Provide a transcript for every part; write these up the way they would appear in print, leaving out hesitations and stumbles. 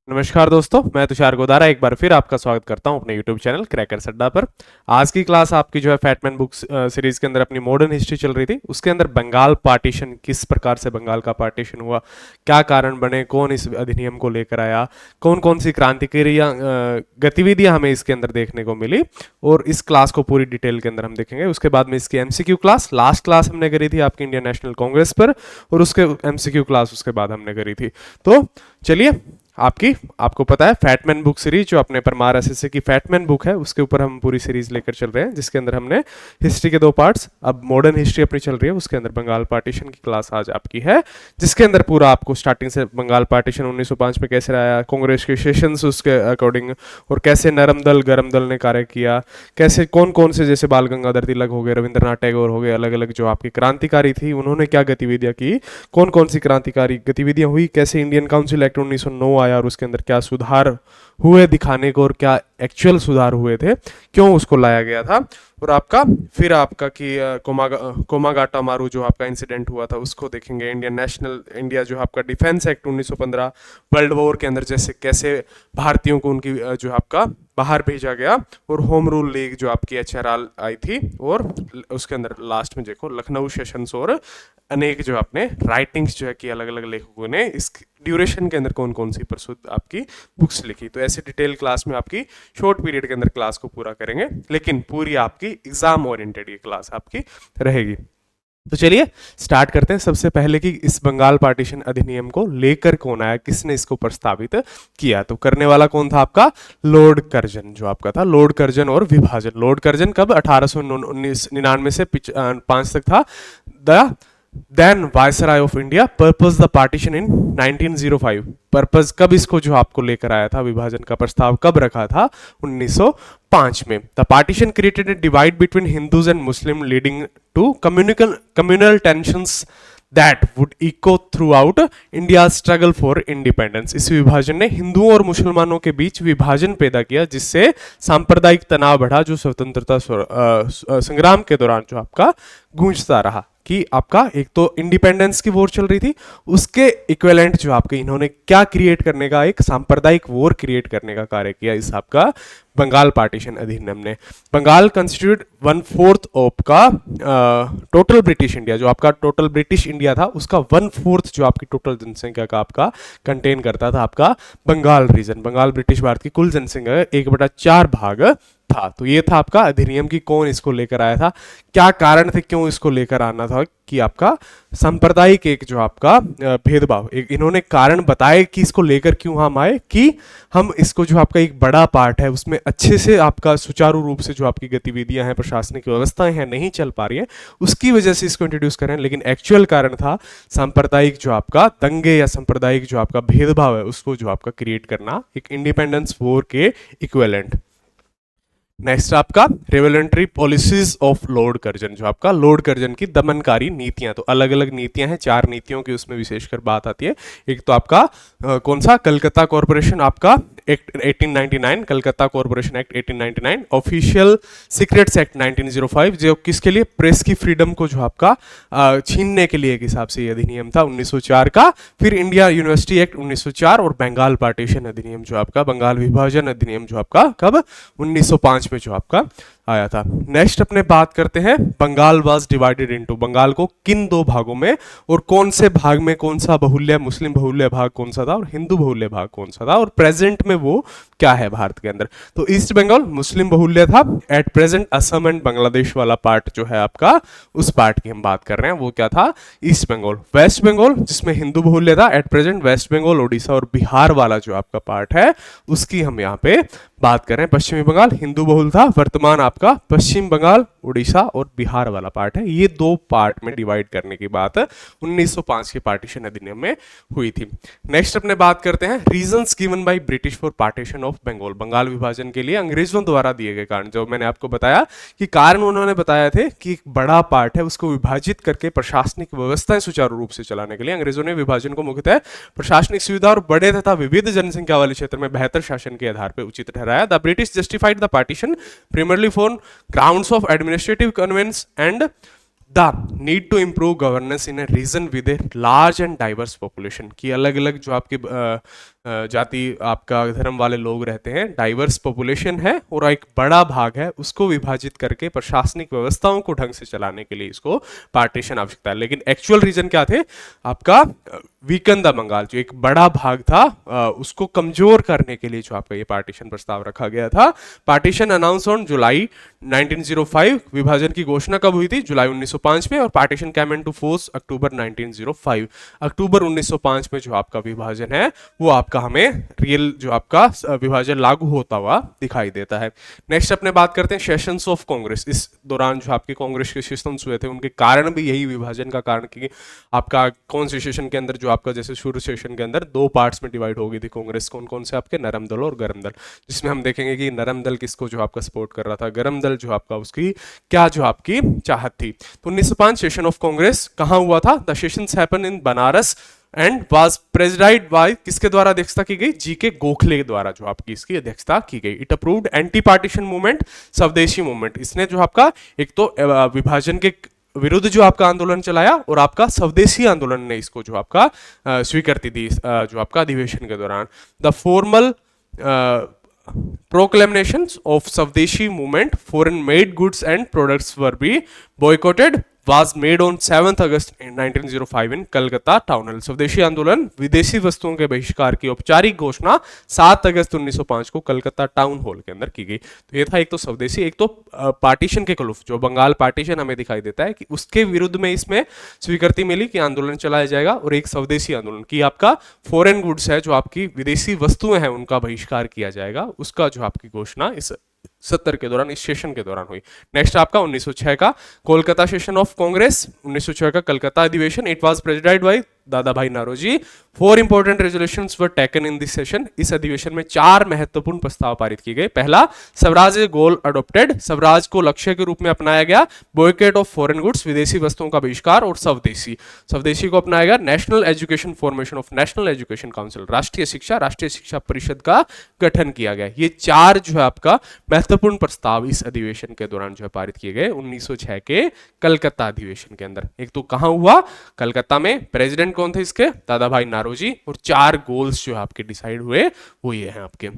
नमस्कार दोस्तों, मैं तुषार गोदारा एक बार फिर आपका स्वागत करता हूं अपने YouTube चैनल क्रैकर्स अड्डा पर। आज की क्लास आपकी जो है फैटमैन बुक्स सीरीज के अंदर अपनी मॉडर्न हिस्ट्री चल रही थी। उसके अंदर बंगाल पार्टीशन, किस प्रकार से बंगाल का पार्टीशन हुआ, क्या कारण बने, कौन इस अधिनियम को लेकर आया, कौन कौन सी क्रांतिकारी गतिविधियां हमें इसके अंदर देखने को मिली, और इस क्लास को पूरी डिटेल के अंदर हम देखेंगे। उसके बाद में इसकी एमसीक्यू क्लास, लास्ट क्लास हमने करी थी आपकी इंडियन नेशनल कांग्रेस पर, और उसके एमसीक्यू क्लास उसके बाद हमने करी थी। तो चलिए, आपको पता है फैटमैन बुक सीरीज जो अपने परमार एसएससी की फैटमैन बुक है, उसके ऊपर हम पूरी सीरीज लेकर चल रहे हैं, जिसके अंदर हमने हिस्ट्री के 2 पार्ट्स, अब मॉडर्न हिस्ट्री अपनी चल रही है, उसके अंदर बंगाल पार्टीशन की क्लास आज आपकी है, जिसके अंदर पूरा आपको स्टार्टिंग से बंगाल पार्टीशन 1905 में कैसे आया, कांग्रेस के सेशंस उसके अकॉर्डिंग, और कैसे नरम दल गरम दल ने कार्य किया, कैसे कौन कौन से, जैसे बाल गंगाधर तिलक हो गए, रविंद्रनाथ टैगोर हो गए, अलग अलग जो आपकी क्रांतिकारी थी उन्होंने क्या गतिविधियां की, कौन कौन सी क्रांतिकारी गतिविधियां हुई, कैसे इंडियन काउंसिल एक्ट 1909 आया और उसके अंदर क्या सुधार हुए दिखाने को, और क्या एक्चुअल सुधार हुए थे, क्यों उसको लाया गया था, और आपका फिर आपका कि कोमागाटा मारू जो आपका इंसिडेंट हुआ था उसको देखेंगे। इंडिया जो आपका डिफेंस एक्ट 1915, वर्ल्ड वॉर के अंदर जैसे कैसे भारतीयों को उनकी जो आपका बाहर भेजा गया, और होम रूल लीग जो आपकी एचआरआर आई थी, और उसके अंदर लास्ट में देखो लखनऊ सेशंस, और अनेक जो आपने राइटिंग्स जो है कि अलग अलग लेखकों ने इस ड्यूरेशन के अंदर कौन कौन सी प्रस्तुत आपकी बुक्स लिखी। तो ऐसे डिटेल क्लास में आपकी शॉर्ट पीरियड के अंदर क्लास को पूरा करेंगे, लेकिन पूरी आपकी एग्जाम ओरिएंटेड ये क्लास आपकी रहेगी। तो चलिए स्टार्ट करते हैं। सबसे पहले कि इस बंगाल पार्टीशन अधिनियम को लेकर कौन आया, किसने इसको प्रस्तावित किया, तो करने वाला कौन था आपका लॉर्ड कर्जन, जो आपका था लॉर्ड कर्जन। और विभाजन, लॉर्ड कर्जन कब 1899 से 5 तक था। The then viceroy of India purpose the partition in 1905, purpose कब इसको जो आपको लेकर आया था, विभाजन का प्रस्ताव कब रखा था, 1905 में। The partition created a divide between Hindus and Muslim leading to communal tensions that would echo throughout India struggle for independence. इस विभाजन ने हिंदुओं और मुसलमानों के बीच विभाजन पैदा किया, जिससे सांप्रदायिक तनाव बढ़ा, जो स्वतंत्रता संग्राम के दौरान जो आपका गूंजता रहा। कि आपका एक तो इंडिपेंडेंस की वॉर चल रही थी, उसके इक्विवेलेंट जो आपके इन्होंने क्या क्रिएट करने का, एक सांप्रदायिक वॉर क्रिएट करने का कार्य किया इस आपका बंगाल पार्टीशन अधिनियम ने। बंगाल कंस्टिट्यूट 1/4 ऑफ का टोटल ब्रिटिश इंडिया, जो आपका टोटल ब्रिटिश इंडिया था उसका 1/4 जो आपकी टोटल जनसंख्या का आपका कंटेन करता था आपका बंगाल रीजन। बंगाल ब्रिटिश भारत की कुल जनसंख्या 1/4 भाग था। तो ये था आपका अधिनियम की कौन इसको लेकर आया था, क्या कारण थे, क्यों इसको लेकर आना था, कि आपका सांप्रदायिक एक जो आपका भेदभाव, एक इन्होंने कारण बताए कि इसको लेकर क्यों हम आए, कि हम इसको जो आपका एक बड़ा पार्ट है उसमें अच्छे से आपका सुचारू रूप से जो आपकी गतिविधियां हैं, प्रशासनिक व्यवस्थाएं हैं, नहीं चल पा रही हैं, उसकी वजह से इसको इंट्रोड्यूस करें। लेकिन एक्चुअल कारण था सांप्रदायिक जो आपका दंगे या सांप्रदायिक जो आपका भेदभाव है उसको जो आपका क्रिएट करना, एक इंडिपेंडेंस वॉर के इक्विवेलेंट। नेक्स्ट आपका revolutionary policies of Lord Curzon, जो आपका लॉर्ड कर्जन की दमनकारी नीतियां। तो अलग अलग नीतियां हैं, 4 नीतियों की उसमें विशेषकर बात आती है। एक तो आपका कौन सा, कलकत्ता कॉर्पोरेशन आपका act 1899, Calcutta corporation act 1899, official secrets act 1905, जो किसके लिए, प्रेस की फ्रीडम को जो आपका छीनने के लिए एक हिसाब से ये अधिनियम था 1904 का। फिर इंडिया यूनिवर्सिटी एक्ट 1904, और बंगाल पार्टीशन अधिनियम जो आपका, बंगाल विभाजन अधिनियम जो आपका कब 1905 में जो आपका आया था। नेक्स्ट अपने बात करते हैं Bengal was divided into, Bengal को किन 2 भागों में, और कौन से भाग में कौन सा बहुल्य, मुस्लिम बहुल्य भाग कौन सा था, और हिंदू बहुल्य भाग कौन सा था, और प्रेजेंट में वो क्या है भारत के अंदर। तो ईस्ट बंगाल मुस्लिम बहुल्य था, at present Assam and Bangladesh वाला पार्ट जो है आपका, उस पार्ट की हम बात कर रहे हैं, वो क्या था, ईस्ट बंगाल। वेस्ट बंगाल जिसमें हिंदू बहुल्य था, at present West Bengal, Orissa और बिहार वाला जो आपका पार्ट है उसकी हम यहाँ पे बात कर रहे हैं। पश्चिमी बंगाल हिंदू बहुल था, वर्तमान आपका पश्चिम बंगाल, उड़ीसा और बिहार वाला पार्ट है। ये 2 पार्ट में डिवाइड करने की बात 1905 के पार्टीशन अधिनियम में हुई थी। नेक्स्ट अपने बात करते हैं reasons given by British for partition of Bengal, Bengal विभाजन के लिए अंग्रेजों द्वारा दिए गए कारण। जो मैंने आपको बताया कि कारण उन्होंने बताया थे कि एक बड़ा पार्ट है उसको विभाजित करके प्रशासनिक व्यवस्थाएं सुचारू रूप से चलाने के लिए अंग्रेजों ने विभाजन को मुख्यतः प्रशासनिक सुविधा और बड़े तथा विविध जनसंख्या वाले क्षेत्र में बेहतर शासन के आधार पर उचित ठहराया। The British justified the partition primarily for grounds of administrative convenience and the need to improve governance in a region with a large and diverse population, की अलग अलग जो आपके जाति आपका धर्म वाले लोग रहते हैं, डाइवर्स पॉपुलेशन है और एक बड़ा भाग है, उसको विभाजित करके प्रशासनिक व्यवस्थाओं को ढंग से चलाने के लिए इसको पार्टीशन आवश्यकता है। लेकिन एक्चुअल रीजन क्या थे आपका, वीकन द बंगाल, जो एक बड़ा भाग था उसको कमजोर करने के लिए जो आपका ये पार्टीशन प्रस्ताव रखा गया था। पार्टीशन अनाउंस ऑन जुलाई 1905, विभाजन की घोषणा कब हुई थी, जुलाई 1905 में, और पार्टीशन कैम इनटू फोर्स अक्टूबर 1905, अक्टूबर 1905 में जो आपका विभाजन है वो आपका हमें रियल जो आपका विभाजन लागू होता हुआ दिखाई देता है। नेक्स्ट अपने बात करते हैं सेशंस ऑफ कांग्रेस। इस दौरान जो आपके कांग्रेस के सेशंस हुए थे उनके कारण भी यही विभाजन का कारण, कि आपका कौन से सेशन के अंदर जो आपका, जैसे शुरू सेशन के अंदर दो पार्ट्स में डिवाइड हो गई थी कांग्रेस, कौन कौन से आपके, नरम दल और गरम दल, जिसमें हम देखेंगे कि नरम दल किसको जो आपका सपोर्ट कर रहा था, गरम दल जो आपका उसकी क्या जो आपकी चाहत थी। तो 1905 सेशन ऑफ कांग्रेस कहां हुआ था, the sessions happen in Banaras and was presidide by, किसके द्वारा अध्यक्षता की गई, जी के गोखले द्वारा जो आपकी इसकी अध्यक्षता की गई। It approved anti partition movement, स्वदेशी मूवमेंट, इसने जो आपका एक तो विभाजन के विरुद्ध जो आपका आंदोलन चलाया और आपका स्वदेशी आंदोलन ने इसको जो आपका स्वीकृति दी जो आपका अधिवेशन के दौरान। The formal proclamations of Swadeshi movement, foreign made goods and products were be boycotted, was made on 7th August 1905 in Calcutta Town Hall। स्वदेशी आंदोलन, विदेशी वस्तुओं के बहिष्कार की औपचारिक घोषणा 7 अगस्त 1905 को कलकत्ता टाउन हॉल के अंदर की गई। तो ये था एक तो स्वदेशी, एक तो पार्टीशन के खिलाफ जो बंगाल पार्टीशन हमें दिखाई देता है कि उसके विरुद्ध में इसमें स्वीकृति मिली कि आंदोलन चलाया जाएगा, और एक स्वदेशी आंदोलन की आपका फॉरेन गुड्स है, जो आपकी विदेशी वस्तुएं हैं उनका बहिष्कार किया जाएगा, उसका जो आपकी घोषणा इस 70 के दौरान, इस सेशन के दौरान हुई। नेक्स्ट आपका 1906 का कोलकाता सेशन ऑफ कांग्रेस, 1906 का कलकत्ता अधिवेशन। It was presided by Dadabhai Naoroji. 4 important resolutions were taken in this session. इस अधिवेशन में 4 महत्वपूर्ण प्रस्ताव पारित किए गए। पहला, स्वराज गोल अडॉप्टेड, स्वराज को लक्ष्य के रूप में अपनाया गया। बॉयकॉट ऑफ फॉरेन गुड्स, विदेशी वस्तुओं का बहिष्कार, और स्वदेशी को अपनाया गया। National education, formation of national education council, राष्ट्रीय शिक्षा परिषद का गठन किया गया। ये 4 जो है आपका महत्वपूर्ण प्रस्ताव इस अधिवेशन के दौरान जो है पारित किए गए 1906 के कलकत्ता अधिवेशन के अंदर। एक तो कहां हुआ, कलकत्ता में। प्रेसिडेंट कौन थे इसके, दादा भाई नारोजी, और 4 गोल्स जो आपके डिसाइड हुए वो ये हैं आपके।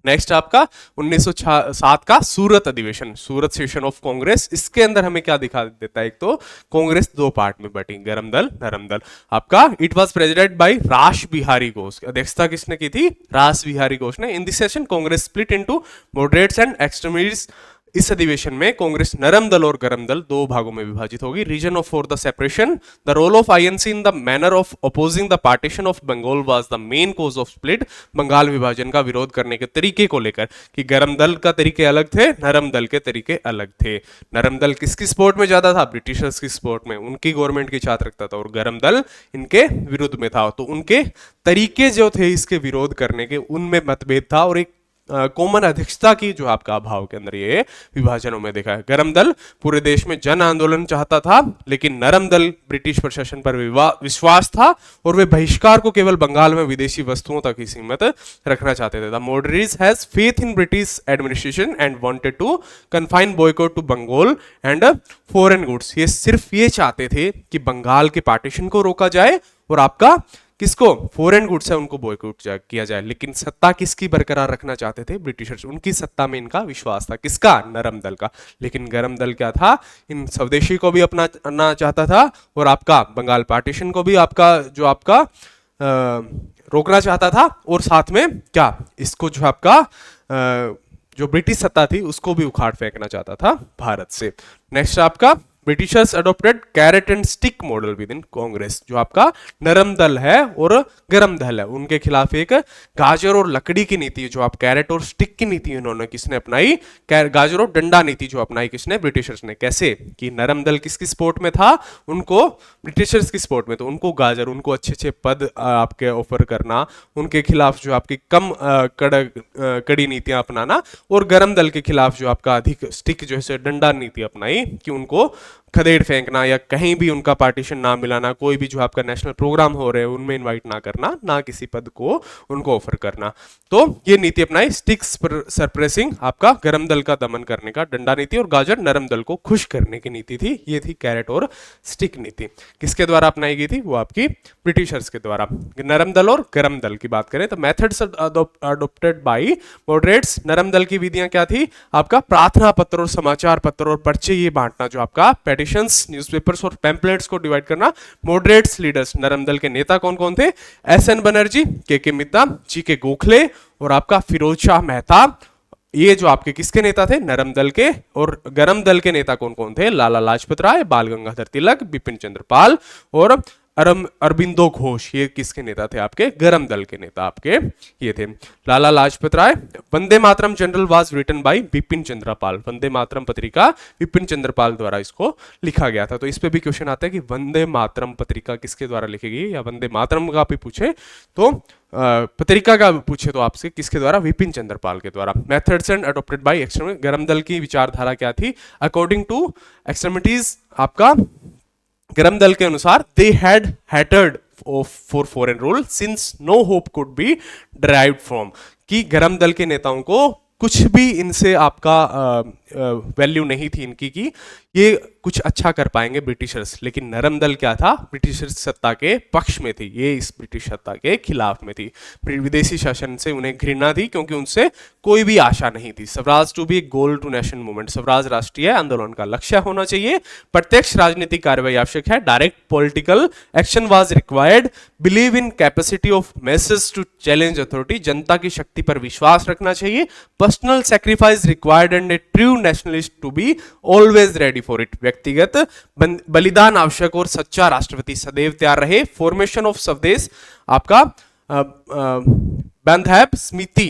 नेक्स्ट आपका 1907 का सूरत अधिवेशन, सूरत सेशन ऑफ कांग्रेस। इसके अंदर हमें क्या दिखा देता है, एक तो कांग्रेस 2 पार्ट में बटी, गरम दल, नरम दल आपका। इट वाज प्रेसिडेंट बाय रास बिहारी घोष, अध्यक्षता किसने की थी, रास बिहारी घोष ने। इन this session Congress split into moderates and extremists. इस अधिवेशन में कांग्रेस नरम दल और गरम दल 2 भागों में विभाजित होगी। Reason of for the separation, the role of INC in the manner of opposing the partition of Bengal was the main cause of split. Bengal विभाजन का विरोध करने के तरीके को लेकर, कि गरम दल का तरीके अलग थे, नरम दल के तरीके अलग थे। नरम दल किसकी सपोर्ट में ज्यादा था, ब्रिटिशर्स की सपोर्ट में, उनकी गवर्नमेंट की चाहत रखता था, और गरम दल इनके विरुद्ध में था। तो उनके तरीके जो थे इसके विरोध करने के, उनमें मतभेद था, और एक कॉमन अध्यक्षता की जो आपका अभाव के अंदर ये विभाजनों में देखा है। गरम दल पूरे देश में जन आंदोलन चाहता था, लेकिन नरम दल ब्रिटिश प्रशासन पर विश्वास था, और वे बहिष्कार को केवल बंगाल में विदेशी वस्तुओं तक ही सीमित रखना चाहते थे। The moderates has faith in British administration and wanted to confine boycott to Bengal and foreign goods. ये सिर्फ ये चाहते थे कि बंगाल के पार्टीशन को रोका जाए, और आपका किसको, फॉरेन गुड्स है उनको बॉयकॉट किया जाए। लेकिन सत्ता किसकी बरकरार रखना चाहते थे, ब्रिटिशर्स, उनकी सत्ता में इनका विश्वास था, किसका, नरम दल का। लेकिन गरम दल क्या था, इन स्वदेशी को भी अपनाना चाहता था, और आपका बंगाल पार्टीशन को भी आपका जो आपका रोकना चाहता था, और साथ में क्या, इसको जो आपका जो ब्रिटिश सत्ता थी उसको भी उखाड़ फेंकना चाहता था भारत से। नेक्स्ट आपका Britishers adopted carrot and stick model with in Congress. जो आपका नरम दल है और गरम दल है, उनके खिलाफ एक गाजर और लकड़ी की नीति, जो आप कैरेट और स्टिक की नीति इन्होंने किसने अपनाई, गाजर और डंडा नीति जो अपनाई किसने, ब्रिटिशर्स ने। कैसे कि नरम दल किसकी सपोर्ट में था, उनको ब्रिटिशर्स की सपोर्ट में, तो उनको गाजर, उनको अच्छे अच्छे पद आपके ऑफर करना, उनके खिलाफ जो आपकी कम कड़ी नीतियां अपनाना, और गरम दल के खिलाफ जो आपका अधिक स्टिक जो है डंडा नीति अपनाई कि उनको खदेड़ फेंकना या कहीं भी उनका पार्टीशन ना मिलाना, कोई भी जो आपका नेशनल प्रोग्राम हो रहे हैं उनमें इनवाइट ना करना, ना किसी पद को उनको ऑफर करना। तो ये नीति अपनाई, स्टिक्स सरप्रेसिंग, आपका गरम दल का दमन करने का डंडा नीति, और गाजर नरम दल को खुश करने की नीति थी। ये थी कैरेट और स्टिक नीति। किसके द्वारा अपनाई गई थी? वो आपकी ब्रिटिशर्स के द्वारा। नरम दल और गरम दल की बात करें तो मेथड्स अडॉप्टेड बाय मॉडरेट्स। नरम दल की विधियां क्या थी? आपका प्रार्थना पत्र और समाचार पत्र और पर्चे ये बांटना, जो आपका पेटिशंस, न्यूज़पेपर्स और पैम्पलेट्स को डिवाइड करना। मॉडरेट्स लीडर्स, नरम दल के नेता कौन कौन थे? एस.एन. बनर्जी, के मित्ता, जी.के. गोखले और आपका फिरोज शाह मेहता। ये जो आपके किसके नेता थे? नरम दल के। और गरम दल के नेता कौन कौन थे? लाला लाजपत राय, बाल गंगाधर तिलक, बिपिन चंद्र पाल और अरबिंदो घोष। ये किसके नेता थे? आपके गरम दल के नेता आपके ये थे। Lala Lajpat Rai. Vande Mataram journal was written by Bipin Chandra Pal. Vande Mataram पत्रिका बिपिन चंद्र पाल द्वारा इसको लिखा गया था। तो इस पे भी क्वेश्चन आता है कि वंदे मातरम पत्रिका किसके द्वारा लिखी गई, या वंदे मातरम का भी पूछे तो पत्रिका का पूछे तो आपसे किसके द्वारा? विपिन चंद्र पाल के द्वारा। Methods and adopted by extremist. गरम दल की विचारधारा क्या थी? अकॉर्डिंग टू एक्सट्रीमिटीज, आपका गरम दल के अनुसार they had hated for foreign rule since no hope could be derived from, कि गरम दल के नेताओं को कुछ भी इनसे आपका वैल्यू नहीं थी इनकी कि ये कुछ अच्छा कर पाएंगे ब्रिटिशर्स। लेकिन नरम दल क्या था? ब्रिटिशर्स सत्ता के पक्ष में थी, ये इस ब्रिटिश सत्ता के खिलाफ में थी। विदेशी शासन से उन्हें घृणा थी क्योंकि उनसे कोई भी आशा नहीं थी। Swaraj to be goal to nation movement, Swaraj राष्ट्रीय आंदोलन का लक्ष्य होना चाहिए। प्रत्यक्ष राजनीतिक कार्रवाई आवश्यक है। Direct political action was required. Believe in capacity of masses to challenge authority, जनता की शक्ति पर विश्वास रखना चाहिए। Personal sacrifice required and a true nationalist to be always ready for it, व्यक्तिगत बलिदान आवश्यक और सच्चा राष्ट्रपति सदैव तैयार रहे। फॉर्मेशन ऑफ स्वदेश, आपका Bandhab Samiti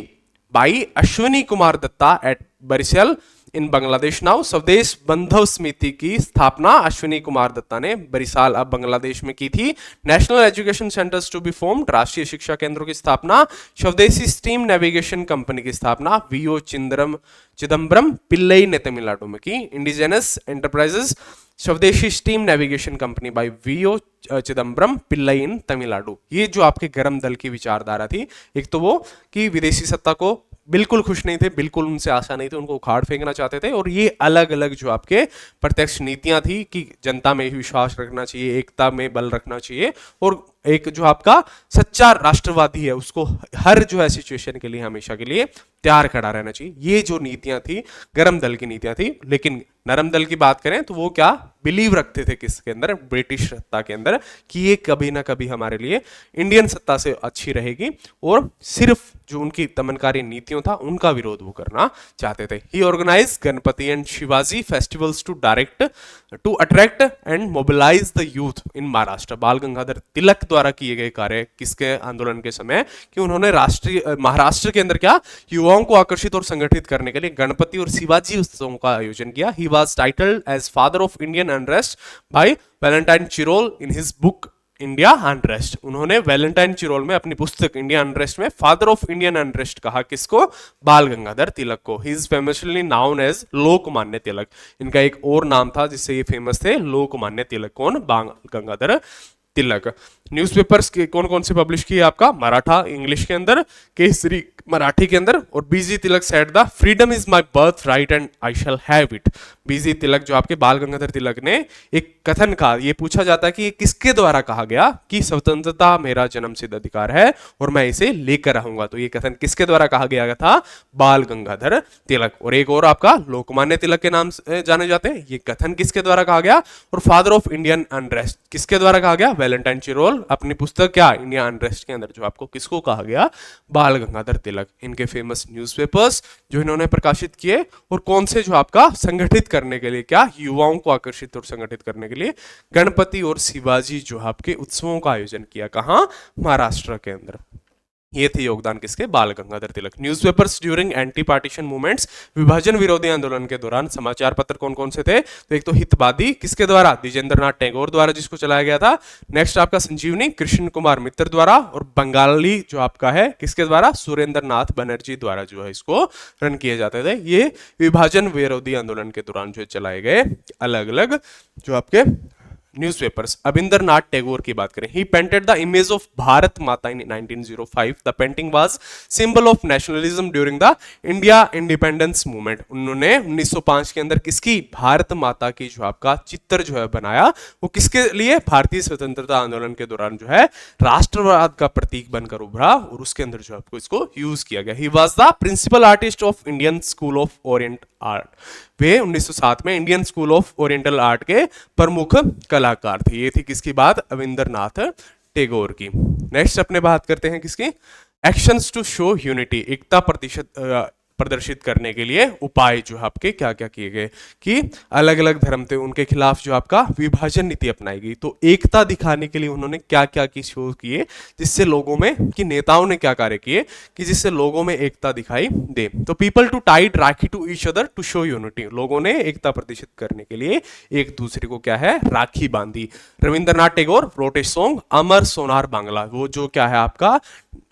by Ashwini Kumar Dutta at Barisal in Bangladesh now. Swadesh Bandhab समिति की स्थापना अश्विनी कुमार दत्ता ने बरिसाल अब बांग्लादेश में की थी। National education centres to be formed, राष्ट्रीय शिक्षा केंद्रों की स्थापना। स्वदेशी स्टीम नेविगेशन कंपनी की स्थापना वीओ चिदम्बरम पिल्लई ने तमिलनाडु में की। Indigenous enterprises, Swadeshi steam navigation company by V O Chidambaram Pillai in Tamil Nadu. ये जो आपके गरम दल की विचारधारा थी, एक तो वो कि विदेशी सत्ता को बिल्कुल खुश नहीं थे, बिल्कुल उनसे आशा नहीं थी, उनको उखाड़ फेंकना चाहते थे। और ये अलग अलग जो आपके प्रत्यक्ष नीतियां थी कि जनता में विश्वास रखना चाहिए, एकता में बल रखना चाहिए, और एक जो आपका सच्चा राष्ट्रवादी है उसको हर जो है सिचुएशन के लिए, हमेशा के लिए तैयार खड़ा रहना चाहिए। ये जो नीतियां थी गरम दल की नीतियां थी। लेकिन नरम दल की बात करें तो वो क्या बिलीव रखते थे किसके अंदर? ब्रिटिश सत्ता के अंदर, कि ये कभी ना कभी हमारे लिए इंडियन सत्ता से अच्छी रहेगी, और सिर्फ जो उनकी दमनकारी नीतियों था उनका विरोध वो करना चाहते थे। He organise Ganpati and Shivaji festivals to attract and mobilise the youth in Maharashtra. Bal Gangadhar तिलक द्वारा किए गए कार्य किसके आंदोलन के समय, कि उन्होंने महाराष्ट्र के अंदर क्या युवाओं को आकर्षित और संगठित करने के लिए गणपति और शिवाजी उत्सवों का आयोजन किया। He was titled as father of Indian unrest by Valentine Chirol in his book India unrest. उन्होंने वैलेंटाइन चिरोल में अपनी पुस्तक इंडिया अनरेस्ट में फादर ऑफ इंडियन अनरेस्ट कहा किसको? बाल गंगाधर तिलक को। He is famously known as Lokmanya Tilak. इनका एक और नाम था जिससे ये फेमस थे, लोकमान्य तिलक। कौन? बाल गंगाधर तिलक। न्यूज़पेपर्स के कौन कौन से पब्लिश किए? आपका मराठा इंग्लिश के अंदर, केसरी मराठी के अंदर, और B G Tilak said the freedom is my birth right and I shall have it. B G Tilak जो आपके बाल गंगाधर तिलक ने एक कथन कहा, ये पूछा जाता है कि ये किसके द्वारा कहा गया कि स्वतंत्रता मेरा जन्मसिद्ध अधिकार है और मैं इसे लेकर रहूंगा। तो ये कथन किसके द्वारा कहा गया था? बाल गंगाधर तिलक। और एक और आपका लोकमान्य तिलक के नाम से जाने जाते हैं, ये कथन किसके द्वारा कहा गया? और फादर ऑफ इंडियन अनरेस्ट किसके द्वारा कहा गया? वैलेंटाइन चिरोल अपनी पुस्तक क्या इंडिया अनरेस्ट के अंदर जो आपको किसको कहा गया? बाल गंगाधर तिलक। इनके फेमस न्यूज़पेपर्स जो इन्होंने प्रकाशित किए, और कौन से जो आपका संगठित करने के लिए क्या युवाओं को आकर्षित और संगठित करने के लिए गणपति और शिवाजी जो आपके उत्सवों का आयोजन किया। कहां? महाराष्ट्र के अंदर। ये थे योगदान किसके, Bal Gangadhar Tilak. Newspapers during anti partition movements, विभाजन विरोधी आंदोलन के दौरान समाचार पत्र कौन कौन से थे, तो एक तो हितवादी किसके द्वारा, द्विजेंद्र नाथ टैगोर द्वारा जिसको चलाया गया था। नेक्स्ट आपका संजीवनी कृष्ण कुमार मित्र द्वारा, और बंगाली जो आपका है किसके द्वारा, सुरेंद्र नाथ बनर्जी द्वारा जो है इसको रन किए जाते थे। ये विभाजन विरोधी आंदोलन के दौरान जो चलाए गए अलग अलग जो आपके न्यूज़पेपर्स। अविंद्रनाथ टैगोर की बात करें, he painted the image of Bharat Mata in 1905। The painting was symbol of nationalism during the India independence movement. उन्होंने 1905 के अंदर किसकी, भारत माता की जो आपका चित्र जो है बनाया, वो किसके लिए, भारतीय स्वतंत्रता आंदोलन के दौरान जो है राष्ट्रवाद का प्रतीक बनकर उभरा, और उसके अंदर जो आपको इसको यूज किया गया। He was the principal artist of Indian school of orient art. वे 1907 में Indian school of oriental art के प्रमुख कलाकार थे। ये थी किसकी बात, अविंद्रनाथ टैगोर की। नेक्स्ट अपने बात करते हैं किसकी, एक्शंस टू शो यूनिटी, एकता प्रदर्शित करने के लिए उपाय जो आपके क्या क्या किए गए, कि अलग अलग धर्म थे उनके खिलाफ जो आपका विभाजन नीति अपनाई गई, तो एकता दिखाने के लिए उन्होंने क्या क्या की शो किए, जिससे लोगों में, कि नेताओं ने क्या कार्य किए कि जिससे लोगों में एकता दिखाई दे। तो people to tied rakhi to each other to show unity, लोगों ने एकता प्रदर्शित करने के लिए एक दूसरे को क्या है, राखी बांधी। Rabindranath Tagore wrote a song Amar Sonar Bangla, वो जो क्या है आपका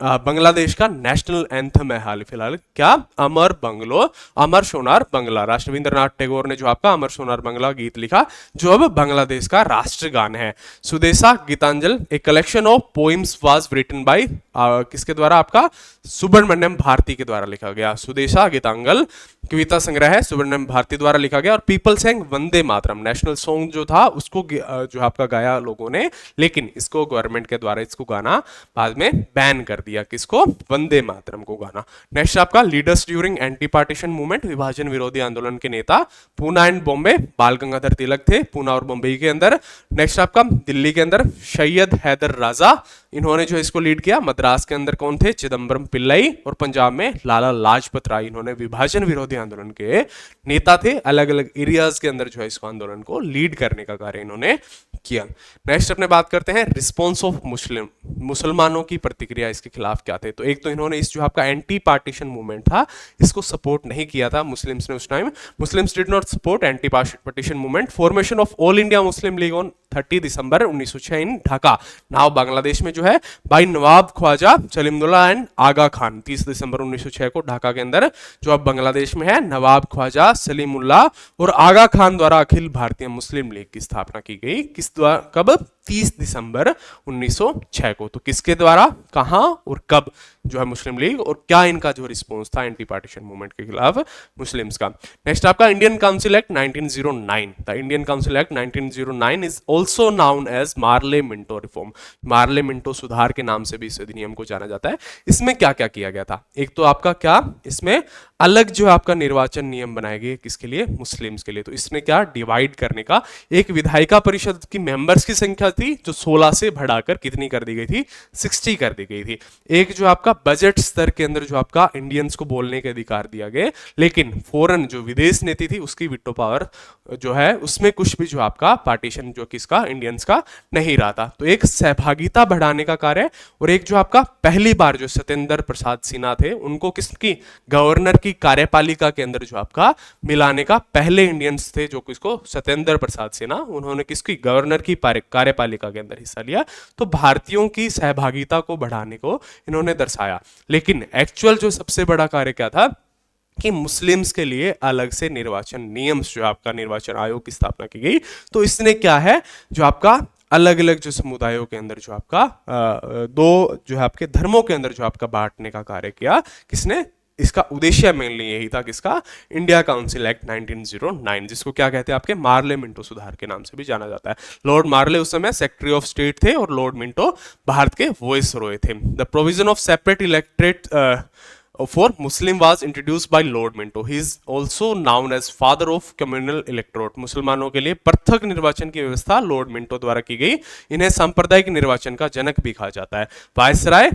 बांग्लादेश का नेशनल एंथम है हाल फिलहाल, क्या, अमर सोनार बांग्ला। रविंद्रनाथ टैगोर ने जो आपका अमर सोनार बांग्ला गीत लिखा, जो अब बांग्लादेश का राष्ट्रगान है। सुदेशा Gitanjali, a collection of poems was written by, किसके द्वारा, आपका सुब्रमण्यम भारती के द्वारा लिखा गया। सुदेशा गीतांजल कविता संग्रह है, सुब्रमण्यम भारती द्वारा लिखा गया। और people सैंग Vande Mataram, national song जो था उसको जो आपका गाया लोगों ने, लेकिन इसको गवर्नमेंट के द्वारा इसको गाना बाद में बैन कर दिया, किसको, वंदे मातरम को गाना। नेक्स्ट आपका leaders during anti partition movement, विभाजन विरोधी आंदोलन के नेता, पूना एंड बॉम्बे, बाल गंगाधर तिलक थे पूना और बॉम्बे के अंदर। नेक्स्ट आपका दिल्ली के अंदर सैयद हैदर राजा, इन्होंने जो इसको लीड किया। मद्रास के अंदर कौन थे, चिदम्बरम पिल्लई। और पंजाब में लाला लाजपत राय, इन्होंने विभाजन विरोधी आंदोलन के नेता थे। अलग अलग एरियाज के अंदर जो है इसको आंदोलन को लीड करने का कार्य इन्होंने किया। नेक्स्ट अपने बात करते हैं रिस्पॉन्स ऑफ मुस्लिम, मुसलमानों की प्रतिक्रिया इसके खिलाफ क्या थे। तो एक तो इन्होंने इस जो आपका एंटी पार्टीशन मूवमेंट था इसको सपोर्ट नहीं किया था मुस्लिम्स ने उस time. Muslims did not support anti partition movement. Formation of All India Muslim League on 30 December 1906 in Dhaka. Now Bangladesh में जो है बाई नवाब ख्वाजा सलीमुल्लाह एंड आगा खान। 30 दिसंबर 1906 को ढाका के अंदर जो अब बांग्लादेश में है, नवाब ख्वाजा सलीमुल्लाह और आगा खान द्वारा अखिल भारतीय मुस्लिम लीग की स्थापना की गई। किस द्वारा, कब, 30 दिसंबर 1906 को। तो किसके द्वारा, कहां और कब जो है मुस्लिम लीग, और क्या इनका जो रिस्पॉन्स था एंटी पार्टीशन मूवमेंट के खिलाफ मुस्लिम्स का। नेक्स्ट आपका Indian Council act 1909। The Indian Council act 1909 is also known as Morley Minto reform. Morley Minto सुधार के नाम से भी इस अधिनियम को जाना जाता है। इसमें क्या क्या किया गया था, एक तो आपका क्या, इसमें अलग जो आपका निर्वाचन नियम बनाए गए, किसके लिए, मुस्लिम्स के लिए। तो इसने क्या, डिवाइड करने का, एक विधायिका परिषद की मेंबर्स की संख्या थी जो 16 से बढ़ाकर कितनी कर दी गई थी, 60 कर दी गई थी। एक जो आपका बजट स्तर के अंदर जो आपका इंडियंस को बोलने के अधिकार दिया गए, लेकिन फॉरेन जो विदेश नीति थी उसकी विटो पावर जो है उसमें कुछ भी जो आपका पार्टीशन जो किसका, इंडियंस का नहीं रहा था। तो एक सहभागिता बढ़ाने का कार्य, और एक जो आपका पहली बार जो सत्येंद्र प्रसाद सिन्हा थे उनको किसकी, गवर्नर की कार्यपालिका के अंदर जो आपका मिलाने का पहले इंडियंस थे, जो किसको, सत्येंद्र प्रसाद सिन्हा, उन्होंने किसकी, गवर्नर की कार्यपालिका के अंदर हिस्सा लिया। तो भारतीयों की सहभागिता को बढ़ाने को इन्होंने दर्शाया। लेकिन एक्चुअल जो सबसे बड़ा कार्य क्या था कि मुस्लिम्स के लिए अलग से निर्वाचन नियम, जो आपका निर्वाचन आयोग की स्थापना की गई। तो इसने क्या है, जो आपका अलग अलग जो समुदायों के अंदर जो आपका दो जो है आपके धर्मों के अंदर जो आपका बांटने का कार्य किया, किसने, इसका उद्देश्य मेनली यही था, किसका, इंडिया काउंसिल एक्ट 1909, जिसको क्या कहते हैं आपके, मार्ले मिंटो सुधार के नाम से भी जाना जाता है। लॉर्ड मार्ले उस समय सेक्रेटरी ऑफ स्टेट थे और लॉर्ड मिंटो भारत के वॉइसरॉय थे। The provision of separate electorate for Muslim was introduced by Lord Minto. He is also known as father of communal electorate. मुसलमानों के लिए पृथक निर्वाचन की व्यवस्था लॉर्ड मिंटो द्वारा की गई। इन्हें सांप्रदायिक निर्वाचन का जनक भी कहा जाता है। वायसराय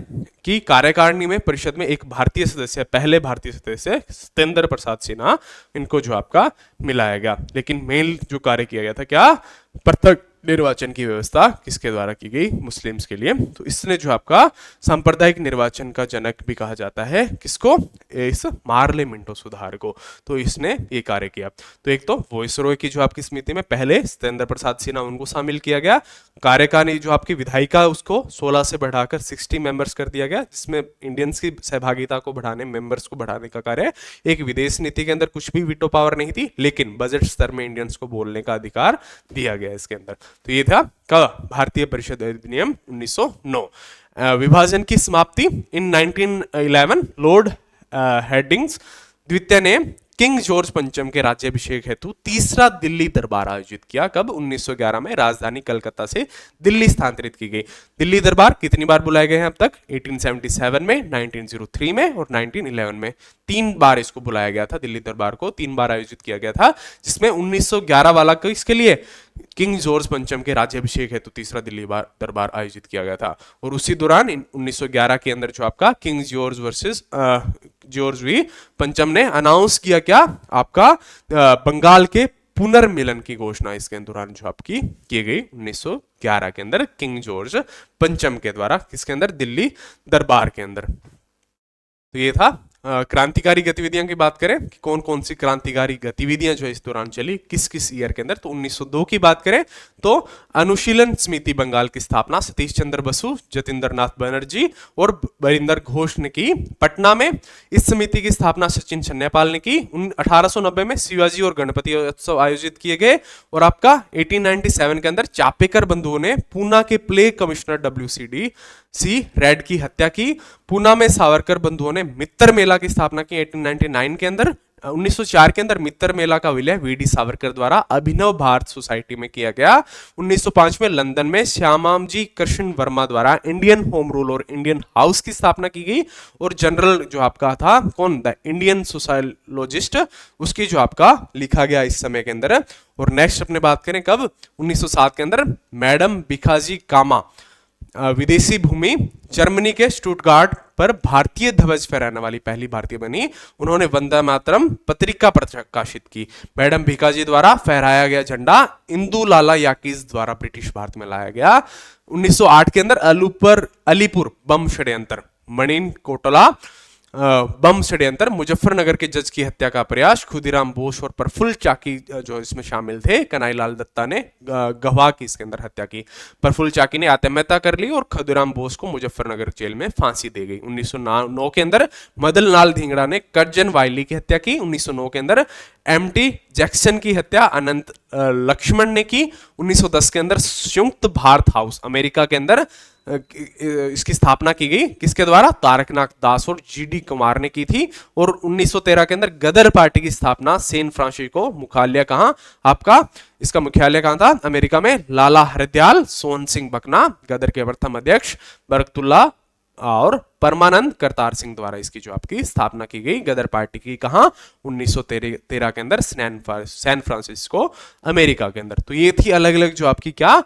की कार्यकारिणी में परिषद में एक भारतीय सदस्य, पहले भारतीय सदस्य सत्येंद्र प्रसाद सिन्हा, इनको जो आपका मिलाया गया। लेकिन मेन जो कार्य किया गया था क्या, पृथक निर्वाचन की व्यवस्था किसके द्वारा की गई? मुस्लिम्स के लिए। तो इसने जो आपका सांप्रदायिक निर्वाचन का जनक भी कहा जाता है किसको? इस मार्ले मिंटो सुधार को। तो इसने ये कार्य किया। तो एक तो वॉइसरॉय की जो आपकी समिति में पहले सत्येंद्र प्रसाद सिन्हा उनको शामिल किया गया। कार्यकारिणी जो आपकी विधायिका उसको 16 से बढ़ाकर 60 मेंबर्स कर दिया गया, जिसमें इंडियंस की सहभागिता को बढ़ाने, मेंबर्स को बढ़ाने का कार्य। एक विदेश नीति के अंदर कुछ भी वीटो पावर नहीं थी, लेकिन बजट स्तर में इंडियंस को बोलने का अधिकार दिया गया इसके अंदर। तो ये था कब? भारतीय परिषद अधिनियम 1909। विभाजन की समाप्ति इन 1911 लॉर्ड हेडिंग्स द्वितीय ने किंग जॉर्ज पंचम के राज्याभिषेक हेतु तीसरा दिल्ली दरबार आयोजित किया। कब? 1911 में राजधानी कलकत्ता से दिल्ली स्थानांतरित की गई। दिल्ली दरबार कितनी बार बुलाए गए हैं अब तक? 1877 में, 1903 में और 1911 में। 3 बार इसको बुलाया गया था, दिल्ली दरबार को 3 बार आयोजित किया गया था, जिसमें 1911 वाला को इसके लिए किंग जॉर्ज पंचम के राज्याभिषेक हेतु तीसरा दिल्ली दरबार आयोजित किया गया था। और उसी दौरान 1911 के अंदर जो आपका king George versus George we पंचम ने अनाउंस किया क्या? आपका बंगाल के पुनर्मिलन की घोषणा इसके दौरान जो आपकी की गई 1911 के अंदर किंग जॉर्ज पंचम के द्वारा, किसके अंदर? दिल्ली दरबार के अंदर। तो ये था क्रांतिकारी गतिविधियों की बात करें कि कौन कौन सी क्रांतिकारी गतिविधियां जो इस दौरान चली, किस किस ईयर के अंदर। तो 1902 की बात करें तो अनुशीलन समिति बंगाल की स्थापना सतीश चंद्र बसु, जतिंद्र नाथ बनर्जी और बरिंदर घोष ने की पटना में। इस समिति की स्थापना सचिन चन्यापाल ने की। 1890 में शिवाजी और गणपति उत्सव आयोजित किए गए। और आपका 1897 के अंदर चापेकर बंधुओं ने पूना के प्ले कमिश्नर WCDC रेड की हत्या की। पूना में सावरकर बंधुओं ने मित्र मेला की स्थापना की 1899 के अंदर। 1904 के अंदर मित्र मेला का विलय VD सावरकर द्वारा अभिनव भारत सोसाइटी में किया गया। 1905 में लंदन में श्यामाजी कृष्ण वर्मा द्वारा इंडियन होम रूल और इंडियन हाउस की स्थापना की गई। और जनरल जो आपका था कौन? द इंडियन सोशलॉजिस्ट, उसकी जो आपका लिखा गया इस समय के अंदर। और नेक्स्ट अपने बात करें कब? 1907 के अंदर मैडम भिखाजी कामा विदेशी भूमि जर्मनी के स्टुटगार्ट पर भारतीय ध्वज फहराने वाली पहली भारतीय बनी। उन्होंने वंदे मातरम पत्रिका प्रकाशित की। मैडम भिखाजी द्वारा फहराया गया झंडा इंदु लाला याकीज द्वारा ब्रिटिश भारत में लाया गया। 1908 के अंदर अलीपुर बम षड्यंत्र, मणिन कोटला बम षड्यंत्र, मुजफ्फरनगर के जज की हत्या का प्रयास, खुदीराम बोस और प्रफुल्ल चाकी जो इसमें शामिल थे। कन्हैयालाल दत्ता ने गवाह की इसके अंदर हत्या की। प्रफुल्ल चाकी ने आत्महत्या कर ली और खुदीराम बोस को मुजफ्फरनगर जेल में फांसी दी गई। 1909 के अंदर मदन लाल धिंगड़ा ने कर्जन वायली की हत्या की। 1909 के अंदर MT जैक्सन की हत्या अनंत लक्ष्मण ने की। 1910 के अंदर संयुक्त भारत हाउस अमेरिका के अंदर इसकी स्थापना की गई। किसके द्वारा? तारकनाथ दास और GD कुमार ने की थी। और 1913 के अंदर गदर पार्टी की स्थापना सैन फ्रांसिस्को, मुख्यालय कहां आपका? इसका मुख्यालय कहां था? अमेरिका में। लाला हरदयाल, सोहन सिंह बकना गदर के प्रथम अध्यक्ष, बरकतुल्ला और परमानंद करतार सिंह द्वारा इसकी जो आपकी स्थापना की गई गदर पार्टी की। कहां? 1913 के अंदर सैन फ्रांसिस्को, अमेरिका के अंदर। तो ये थी अलग अलग जो आपकी क्या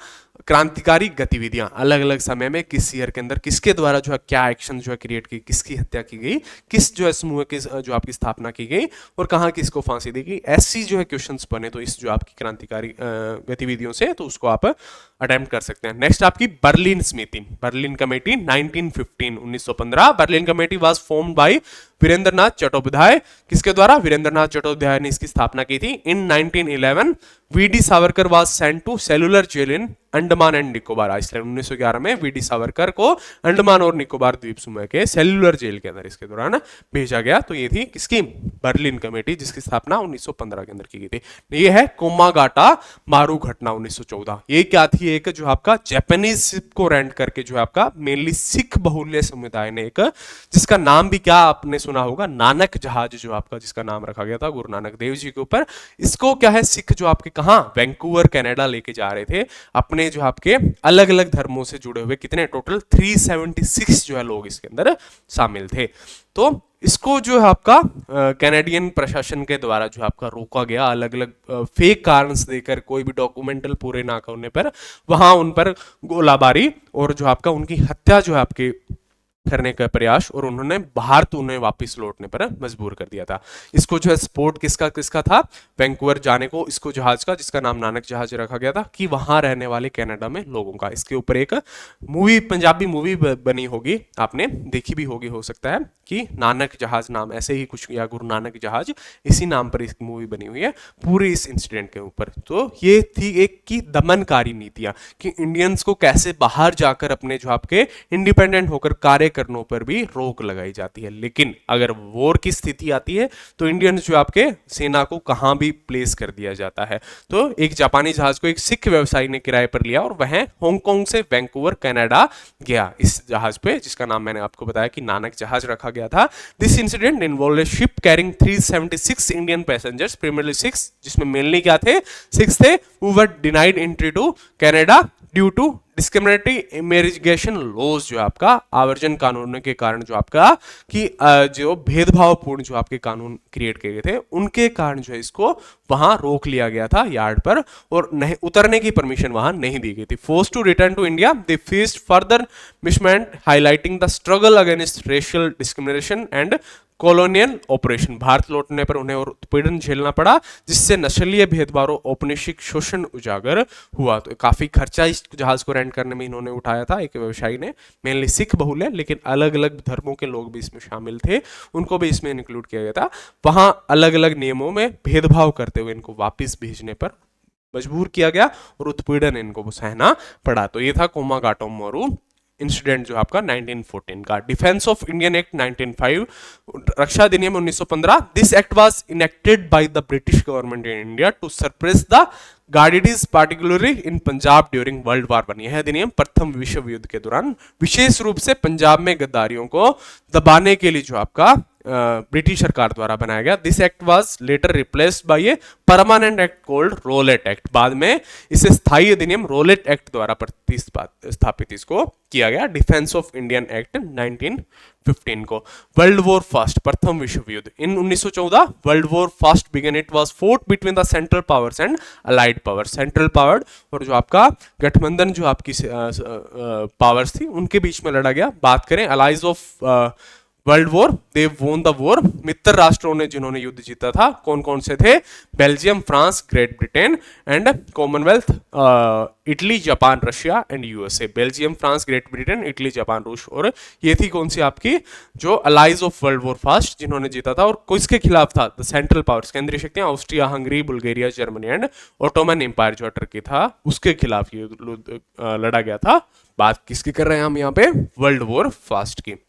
क्रांतिकारी गतिविधियां अलग अलग समय में किस ईयर के अंदर किसके द्वारा जो है क्या एक्शन जो है क्रिएट की, किसकी हत्या की गई, किस जो है समूह की जो आपकी स्थापना की गई और कहां किसको फांसी दी गई। ऐसी जो है क्वेश्चंस बने तो इस जो आपकी क्रांतिकारी गतिविधियों से, तो उसको आप अटेम्प्ट कर सकते हैं। नेक्स्ट आपकी बर्लिन समिति, Berlin committee 1915। Berlin committee was formed by Virendranath Chattopadhyay. किसके द्वारा? वीरेंद्रनाथ चट्टोपाध्याय ने इसकी स्थापना की थी। In 1911 VD Savarkar was sent to Cellular Jail in Andaman and Nicobar island. 1911 में VD सावरकर को अंडमान और निकोबार द्वीप समूह के सेलुलर जेल के अंदर इसके दौरान भेजा गया। तो ये थी किसकी? बर्लिन कमेटी, जिसकी स्थापना 1915 के अंदर की गई थी। ये है कोमागाटा मारू घटना 1914। ये क्या थी? एक जो आपका जापानीज शिप को रेंट करके जो आपका मेनली सिख बहुल्य समुदाय ने एक, जिसका नाम भी क्या आपने सुना होगा, नानक जहाज जो आपका, जिसका नाम रखा गया था गुरु नानक देव जी के ऊपर। इसको क्या है, सिख जो आपके कहां वैंकूवर कनाडा लेके जा रहे थे अपने जो आपके अलग अलग धर्मों से जुड़े हुए, कितने टोटल 376 जो है लोग इसके अंदर शामिल थे। तो इसको जो है आपका कैनेडियन प्रशासन के द्वारा जो आपका रोका गया, अलग अलग फेक कारण देकर, कोई भी डॉक्यूमेंटल पूरे ना करने पर वहां उन पर गोलाबारी और जो आपका उनकी हत्या जो है आपके करने का प्रयास और उन्होंने भारत उन्हें वापस लौटने पर मजबूर कर दिया था। इसको जो है सपोर्ट किसका किसका था, वैंकूवर जाने को इसको जहाज का, जिसका नाम नानक जहाज रखा गया था, कि वहां रहने वाले कनाडा में लोगों का। इसके ऊपर एक मूवी, पंजाबी मूवी बनी होगी, आपने देखी भी होगी हो सकता है, कि नानक जहाज नाम ऐसे ही कुछ, या गुरु नानक जहाज, इसी नाम पर इस मूवी बनी हुई है पूरी इस इंसिडेंट के ऊपर। तो ये थी एक की दमनकारी नीतियां कि इंडियंस को कैसे बाहर जाकर अपने जो आपके इंडिपेंडेंट होकर कार्य करने पर भी रोक लगाई जाती है। लेकिन अगर वॉर की स्थिति आती है तो इंडियंस जो आपके सेना को कहां भी प्लेस कर दिया जाता है। तो एक जापानी जहाज को एक सिख व्यवसायी ने किराए पर लिया और वह हांगकांग से वैंकूवर कनाडा गया इस जहाज पे, जिसका नाम मैंने आपको बताया कि नानक जहाज रखा गया था। This incident involve ship carrying 376 Indian passengers, primarily 6, जिसमें मेनली क्या थे, 6 थे, who were denied entry to Canada due to discriminatory immigration laws, जो आपका आवर्जन कानून के कारण, जो आपका कि जो भेदभावपूर्ण जो आपके कानून क्रिएट किए गए थे, उनके कारण जो है इसको वहां रोक लिया गया था यार्ड पर, और नहीं उतरने की परमिशन वहां नहीं दी गई थी। Force to return to India, they faced further mistreatment highlighting the struggle against racial discrimination and colonial oppression. Bharat लौटने पर उन्हें और उत्पीड़न झेलना पड़ा, जिससे नस्लीय भेदभाव और औपनिवेशिक शोषण उजागर हुआ। तो काफी खर्चा इस जहाज को रेंट करने में इन्होंने उठाया था, एक व्यवसायी ने, मेनली सिख बहुल है, लेकिन अलग अलग धर्मों के लोग भी इसमें शामिल थे, उनको भी इसमें इंक्लूड किया गया था। वहां अलग अलग नियमों में भेदभाव करते हुए इनको वापिस भेजने पर मजबूर किया गया और उत्पीड़न इनको सहना पड़ा। तो ये था कोमागाटोमोरू इंसिडेंट जो आपका 1914 का। डिफेंस ऑफ इंडियन एक्ट 1905, रक्षा अधिनियम 1915। This act was enacted by the British government in India to suppress the Ghadarites particularly in Punjab during World War One. यह अधिनियम प्रथम विश्व युद्ध के दौरान विशेष रूप से पंजाब में गद्दारियों को दबाने के लिए जो आपका ब्रिटिश सरकार द्वारा बनाया गया। This act was later replaced by a permanent act called Rowlatt act. बाद में इसे स्थायी अधिनियम रोलेट एक्ट द्वारा प्रतिस्थापित इसको किया गया। डिफेंस ऑफ इंडियन एक्ट 1915 को। वर्ल्ड वॉर फर्स्ट, प्रथम विश्व युद्ध in 1914 world war first began. It was fought between the central powers and allied power. Central power और जो आपका गठबंधन जो आपकी पावर्स थी उनके बीच में लड़ा गया। बात करें allies of world war, they won the war. मित्र राष्ट्रों ने जिन्होंने युद्ध जीता था कौन कौन से थे, Belgium, France, Great Britain and Commonwealth, Italy, Japan, Russia and USA. Belgium, France, Great Britain, Italy, Japan, रूस, और ये थी कौन सी आपकी जो allies of world war first जिन्होंने जीता था। और किसके खिलाफ था, द सेंट्रल पावर्स, केंद्रीय शक्तियां, Austria, Hungary, Bulgaria, Germany and Ottoman empire जो टर्की था उसके खिलाफ ये लड़ा गया था। बात किसकी कर रहे हैं हम यहाँ पे, वर्ल्ड वॉर फर्स्ट की।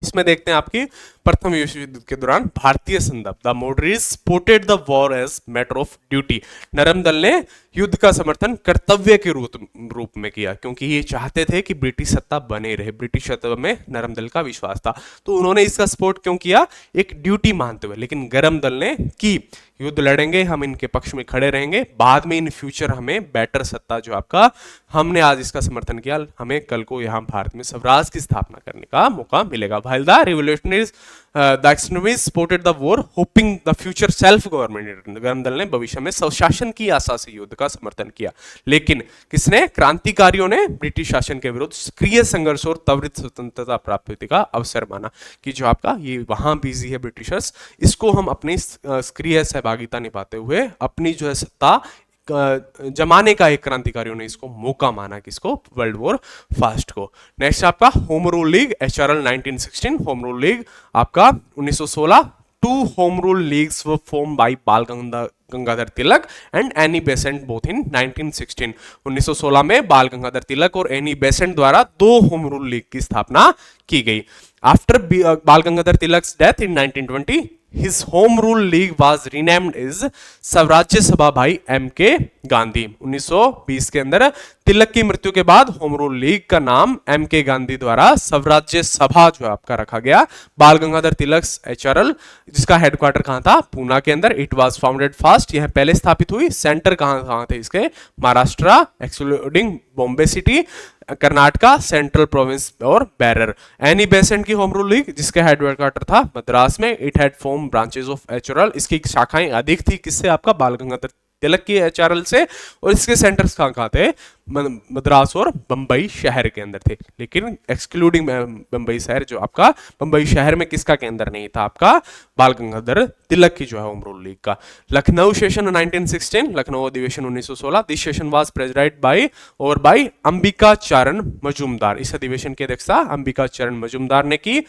इसमें देखते हैं आपकी प्रथम विश्व युद्ध के दौरान भारतीय संदर्भ, the moderates supported the war as matter of duty. नरम दल ने युद्ध का समर्थन कर्तव्य के रूप में किया, क्योंकि ये चाहते थे कि ब्रिटिश सत्ता बने रहे। ब्रिटिश सत्ता में नरम दल का विश्वास था, तो उन्होंने इसका सपोर्ट क्यों किया, एक ड्यूटी मानते हुए। लेकिन गरम दल ने की युद्ध लड़ेंगे, हम इनके पक्ष में खड़े रहेंगे, बाद में इन फ्यूचर हमें बेटर सत्ता जो आपका, हमने आज इसका समर्थन किया, हमें कल को यहाँ भारत में स्वराज की स्थापना करने का मौका मिलेगा। While the revolutionaries the extremist supported the war hopping the future self government. गरम दल ने भविष्य में स्वशासन की आशा से युद्ध का समर्थन किया। लेकिन किसने, क्रांतिकारियों ने ब्रिटिश शासन के विरुद्ध सक्रिय संघर्ष और त्वरित स्वतंत्रता प्राप्ति का अवसर माना कि जो आपका ये वहां बिजी है ब्रिटिशर्स, इसको हम अपनी सक्रिय सहभागिता निभाते हुए अपनी जो है सत्ता जमाने का एक क्रांतिकारियों ने इसको मौका माना, किसको, वर्ल्ड वॉर फर्स्ट को। नेक्स्ट आपका Home Rule League, HRL 1916। Home Rule League आपका 1916। Two Home Rule Leagues were form by Bal Gangadhar Tilak and Annie Besant both in 1916। 1916 में बाल गंगाधर तिलक और एनी बेसेंट द्वारा दो होम रूल लीग की स्थापना की गई। आफ्टर बाल Gangadhar Tilak's death in 1920 his home rule league was renamed as स्वराज्य सभा भाई MK गांधी। 1920 के अंदर तिलक की मृत्यु के बाद होम रूल लीग का नाम MK गांधी द्वारा स्वराज्य सभा जो आपका रखा गया। बाल गंगाधर तिलक HRL, जिसका हेडक्वार्टर कहां था, पूना के अंदर। इट वाज फाउंडेड फर्स्ट, यह पहले स्थापित हुई। सेंटर कहां थे इसके, Maharashtra excluding Bombay city, Karnataka, central province और बैरर। एनी बेसेंट की होम रूल लीग, जिसका हेडक्वार्टर था मद्रास में। It had form branches of HRL, इसकी शाखाएं अधिक थी किससे, आपका बाल गंगाधर तिलक की HRL से, और इसके सेंटर्स कहाँ कहाँ थे, मद्रास और बंबई शहर के अंदर थे। लेकिन एक्सक्लूडिंग बंबई शहर, जो आपका बंबई शहर में किसका केंद्र नहीं था, आपका बाल गंगाधर तिलक की जो है होम रूल लीग का। लखनऊ सेशन 1916, लखनऊ अधिवेशन 1916, this session was presided by और बाय अंबिका चरण मजूमदार। इस अधिवेशन की अध्यक्षता अंबिका चरण मजूमदार ने की।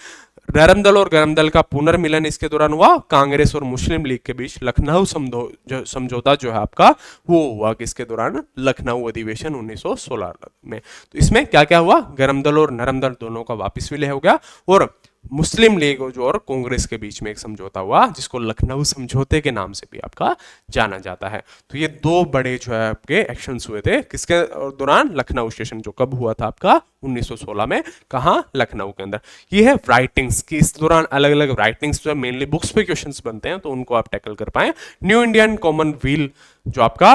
नरम दल और गरम दल का पुनर्मिलन इसके दौरान हुआ। कांग्रेस और मुस्लिम लीग के बीच लखनऊ समझौता जो है आपका, वो हुआ किसके दौरान, लखनऊ अधिवेशन 1916 में। तो इसमें क्या क्या हुआ, गरम दल और नरम दल दोनों का वापस विलय हो गया, और मुस्लिम लीग और कांग्रेस के बीच में एक समझौता हुआ जिसको लखनऊ समझौते के नाम से भी आपका जाना जाता है। तो ये दो बड़े जो है आपके एक्शंस हुए थे किसके दौरान, लखनऊ सेशन, जो कब हुआ था आपका 1916 में, कहां, लखनऊ के अंदर। ये है राइटिंग्स की, इस दौरान अलग अलग राइटिंग्स जो है मेनली बुक्स पे क्वेश्चंस बनते हैं, तो उनको आप टैकल कर पाए। न्यू इंडियन कॉमनवेल, जो आपका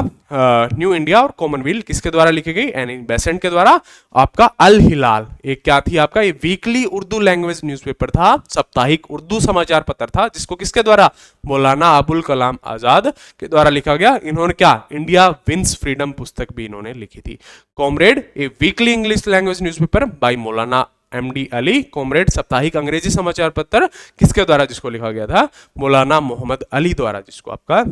न्यू इंडिया और कॉमनवेल किसके द्वारा लिखी गई, एनी बेसेंट के द्वारा। आपका अल हिलाल एक क्या थी आपका, ये वीकली उर्दू लैंग्वेज न्यूज़पेपर था, साप्ताहिक उर्दू समाचार पत्र था, जिसको किसके द्वारा, मौलाना अबुल कलाम आजाद के द्वारा लिखा गया। इन्होंने क्या, इंडिया विंस फ्रीडम पुस्तक भी इन्होंने लिखी थी। Comrade, a weekly English language newspaper by Maulana MD Ali. Comrade, साप्ताहिक अंग्रेजी समाचार पत्र किसके द्वारा, जिसको लिखा गया था, मौलाना मोहम्मद अली द्वारा, जिसको आपका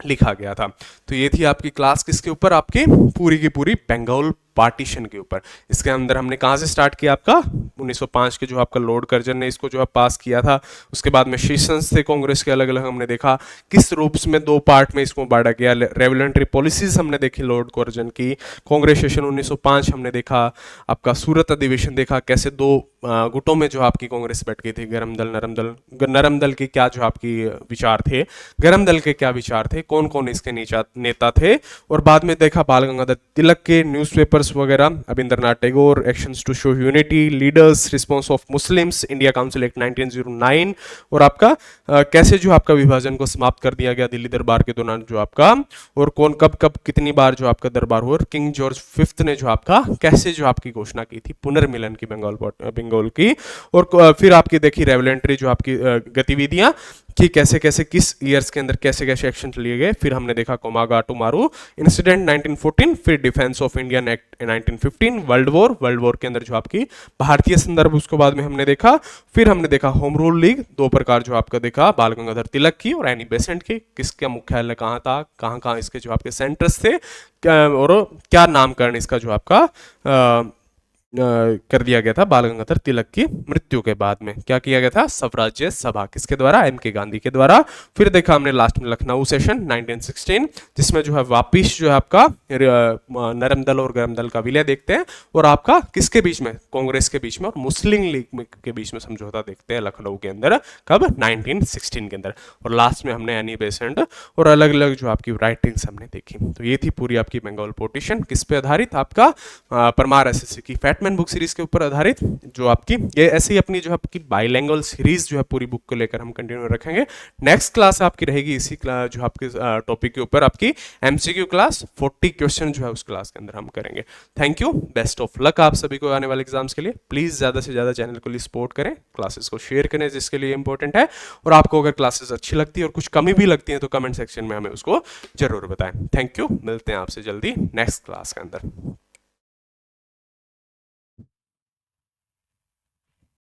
लिखा गया था। तो ये थी आपकी क्लास किसके ऊपर, आपकी पूरी की पूरी बंगाल पार्टीशन के ऊपर। इसके अंदर हमने कहाँ से स्टार्ट किया, आपका 1905 के जो आपका लॉर्ड कर्जन ने इसको जो है पास किया था। उसके बाद में सेशंस थे कांग्रेस के अलग अलग, हमने देखा किस रूप में दो पार्ट में इसको बांटा गया। रेवलेंट्री पॉलिसीज हमने देखी लॉर्ड कर्जन की। कांग्रेस सेशन 1905 हमने देखा। आपका सूरत अधिवेशन देखा, कैसे दो गुटों में जो आपकी कांग्रेस बैठ गई थी, गरम दल नरम दल। नरम दल के क्या जो आपकी विचार थे, गरम दल के क्या विचार थे, कौन कौन इसके नेता थे। और बाद में देखा बाल गंगाधर तिलक के न्यूज़पेपर्स वगैरह, Rabindranath Tagore, actions to show unity, leaders, response of Muslims, India council act 1909, और आपका कैसे जो आपका विभाजन को समाप्त कर दिया गया दिल्ली दरबार के दौरान जो आपका, और कौन कब कब कितनी बार जो आपका दरबार हुआ, और किंग जॉर्ज फिफ्थ ने जो आपका कैसे जो आपकी घोषणा की थी पुनर्मिलन की बंगाल की। और फिर आपकी देखी रेवलेंट्री जो आपकी गतिविधियां कि कैसे कैसे किस ईयर्स के अंदर कैसे कैसे एक्शन लिए गए। फिर हमने देखा कोमागाटुमारू इंसिडेंट 1914, फिर defence of Indian act 1915, world war के अंदर जो आपकी भारतीय संदर्भ, उसको बाद में हमने देखा। फिर हमने देखा होम रूल लीग, दो प्रकार जो आपका देखा, बाल गंगाधर तिलक की और एनी बेसेंट की, किसका मुख्यालय कहाँ था, कहाँ कहाँ इसके जो आपके सेंटर्स थे, और क्या नामकरण इसका जो आपका कर दिया गया था बाल गंगाधर तिलक की मृत्यु के बाद में। क्या किया गया था, स्वराज्य सभा, किसके द्वारा, MK गांधी के द्वारा। फिर देखा हमने लास्ट में लखनऊ सेशन 1916, जिसमें जो है वापिस जो है आपका नरम दल और गरम दल का विलय देखते हैं, और आपका किसके बीच में, कांग्रेस के बीच में और मुस्लिम लीग के बीच में समझौता देखते हैं लखनऊ के अंदर, कब, 1916 के अंदर। और लास्ट में हमने एनी बेसेंट और अलग अलग जो आपकी राइटिंग्स हमने देखी। तो ये थी पूरी आपकी बंगाल पार्टीशन, किस पे आधारित, आपका परमार SSC की फैटमैन बुक सीरीज के ऊपर आधारित, जो आपकी ये ऐसी अपनी जो आपकी बाइलैंग्वेज सीरीज जो है पूरी बुक को लेकर हम कंटिन्यू रखेंगे। नेक्स्ट क्लास आपकी रहेगी इसी जो आपके टॉपिक के ऊपर आपकी MCQ क्लास, 40 क्वेश्चन जो है उस क्लास के अंदर हम करेंगे। Thank you, best of luck आप सभी को आने वाले एग्जाम्स के लिए। प्लीज ज्यादा से ज्यादा चैनल को लिए सपोर्ट करें, क्लासेस को शेयर करें जिसके लिए इंपॉर्टेंट है, और आपको अगर क्लासेस अच्छी लगती है और कुछ कमी भी लगती है तो कमेंट सेक्शन में हमें उसको जरूर बताएं। थैंक यू, मिलते हैं आपसे जल्दी नेक्स्ट क्लास के अंदर।